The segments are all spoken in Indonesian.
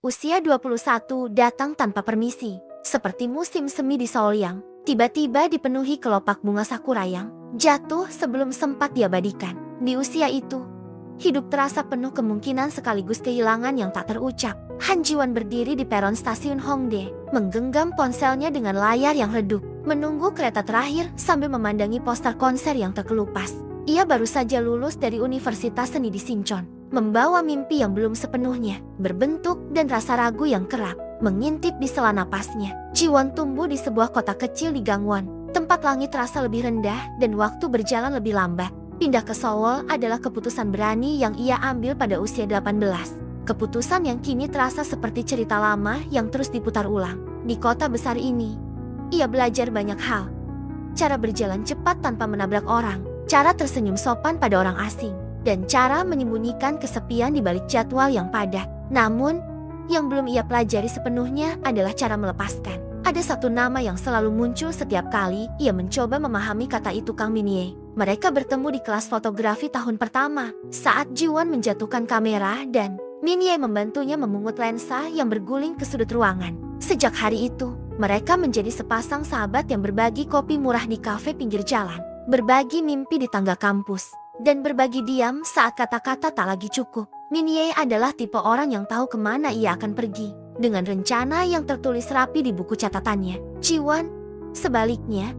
Usia 21 datang tanpa permisi, seperti musim semi di Seoul yang tiba-tiba dipenuhi kelopak bunga sakura yang jatuh sebelum sempat diabadikan. Di usia itu, hidup terasa penuh kemungkinan sekaligus kehilangan yang tak terucap. Han Ji-won berdiri di peron stasiun Hongdae, menggenggam ponselnya dengan layar yang redup, menunggu kereta terakhir sambil memandangi poster konser yang terkelupas. Ia baru saja lulus dari Universitas Seni di Sinchon, membawa mimpi yang belum sepenuhnya berbentuk dan rasa ragu yang kerap mengintip di sela napasnya. Ji-won tumbuh di sebuah kota kecil di Gangwon, tempat langit terasa lebih rendah dan waktu berjalan lebih lambat. Pindah ke Seoul adalah keputusan berani yang ia ambil pada usia 18. Keputusan yang kini terasa seperti cerita lama yang terus diputar ulang. Di kota besar ini, ia belajar banyak hal. Cara berjalan cepat tanpa menabrak orang, cara tersenyum sopan pada orang asing, dan cara menyembunyikan kesepian di balik jadwal yang padat. Namun, yang belum ia pelajari sepenuhnya adalah cara melepaskan. Ada satu nama yang selalu muncul setiap kali ia mencoba memahami kata itu, Kang Min-ye. Mereka bertemu di kelas fotografi tahun pertama, saat Ji-won menjatuhkan kamera dan Min-ye membantunya memungut lensa yang berguling ke sudut ruangan. Sejak hari itu, mereka menjadi sepasang sahabat yang berbagi kopi murah di kafe pinggir jalan, berbagi mimpi di tangga kampus, dan berbagi diam saat kata-kata tak lagi cukup. Min-ye adalah tipe orang yang tahu kemana ia akan pergi, dengan rencana yang tertulis rapi di buku catatannya. Ji-won, sebaliknya,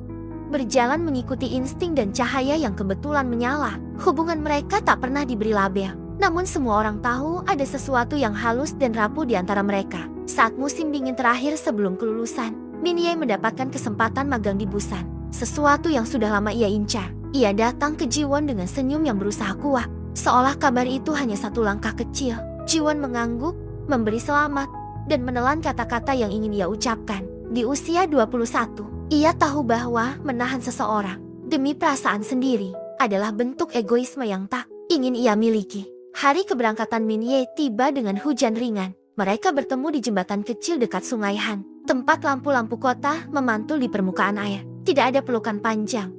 berjalan mengikuti insting dan cahaya yang kebetulan menyala. Hubungan mereka tak pernah diberi label, namun semua orang tahu ada sesuatu yang halus dan rapuh di antara mereka. Saat musim dingin terakhir sebelum kelulusan, Min-ye mendapatkan kesempatan magang di Busan, sesuatu yang sudah lama ia incar. Ia datang ke Ji-won dengan senyum yang berusaha kuat, seolah kabar itu hanya satu langkah kecil. Ji-won mengangguk, memberi selamat, dan menelan kata-kata yang ingin ia ucapkan. Di usia 21, ia tahu bahwa menahan seseorang demi perasaan sendiri adalah bentuk egoisme yang tak ingin ia miliki. Hari keberangkatan Min-ye tiba dengan hujan ringan. Mereka bertemu di jembatan kecil dekat Sungai Han, tempat lampu-lampu kota memantul di permukaan air. Tidak ada pelukan panjang,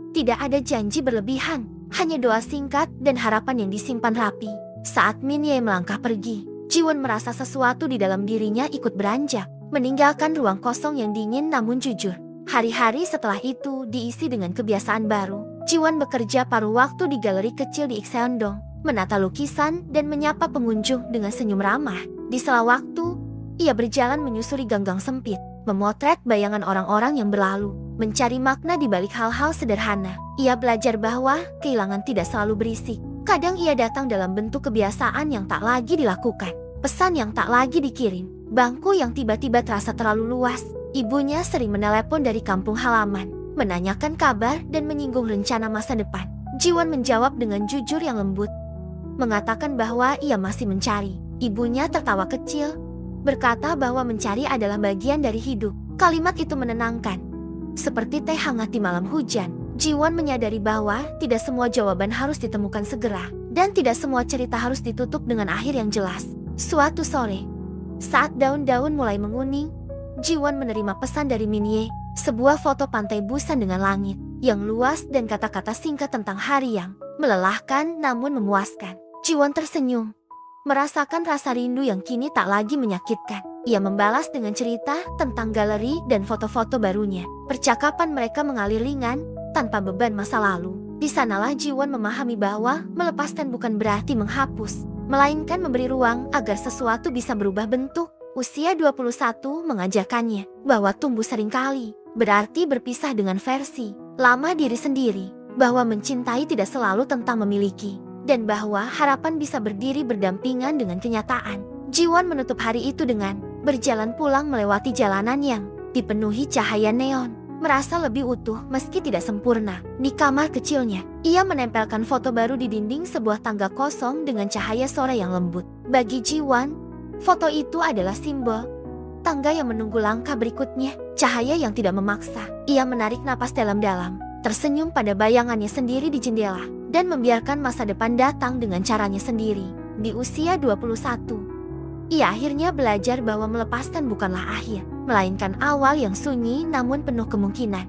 tidak ada janji berlebihan, hanya doa singkat dan harapan yang disimpan rapi. Saat Min-ye melangkah pergi, Ji-won merasa sesuatu di dalam dirinya ikut beranjak, meninggalkan ruang kosong yang dingin namun jujur. Hari-hari setelah itu diisi dengan kebiasaan baru. Ji-won bekerja paruh waktu di galeri kecil di Ikseondong, menata lukisan dan menyapa pengunjung dengan senyum ramah. Di sela waktu, ia berjalan menyusuri ganggang sempit, memotret bayangan orang-orang yang berlalu, mencari makna di balik hal-hal sederhana. Ia belajar bahwa kehilangan tidak selalu berisik. Kadang ia datang dalam bentuk kebiasaan yang tak lagi dilakukan, pesan yang tak lagi dikirim, bangku yang tiba-tiba terasa terlalu luas. Ibunya sering menelepon dari kampung halaman, menanyakan kabar dan menyinggung rencana masa depan. Ji-won menjawab dengan jujur yang lembut, mengatakan bahwa ia masih mencari. Ibunya tertawa kecil, berkata bahwa mencari adalah bagian dari hidup. Kalimat itu menenangkan, seperti teh hangat di malam hujan. Ji-won menyadari bahwa tidak semua jawaban harus ditemukan segera, dan tidak semua cerita harus ditutup dengan akhir yang jelas. Suatu sore, saat daun-daun mulai menguning, Ji-won menerima pesan dari Min-ye, sebuah foto pantai Busan dengan langit yang luas dan kata-kata singkat tentang hari yang melelahkan namun memuaskan. Ji-won tersenyum, merasakan rasa rindu yang kini tak lagi menyakitkan. Ia membalas dengan cerita tentang galeri dan foto-foto barunya. Percakapan mereka mengalir ringan, tanpa beban masa lalu. Di sanalah Ji-won memahami bahwa melepaskan bukan berarti menghapus, melainkan memberi ruang agar sesuatu bisa berubah bentuk. Usia 21 mengajarkannya bahwa tumbuh seringkali berarti berpisah dengan versi lama diri sendiri, bahwa mencintai tidak selalu tentang memiliki, dan bahwa harapan bisa berdiri berdampingan dengan kenyataan. Ji-won menutup hari itu dengan berjalan pulang melewati jalanan yang dipenuhi cahaya neon, merasa lebih utuh meski tidak sempurna. Di kamar kecilnya, ia menempelkan foto baru di dinding sebuah tangga kosong dengan cahaya sore yang lembut. Bagi Ji-won, foto itu adalah simbol tangga yang menunggu langkah berikutnya, cahaya yang tidak memaksa. Ia menarik napas dalam-dalam, tersenyum pada bayangannya sendiri di jendela, dan membiarkan masa depan datang dengan caranya sendiri. Di usia 21, ia akhirnya belajar bahwa melepaskan bukanlah akhir, melainkan awal yang sunyi namun penuh kemungkinan.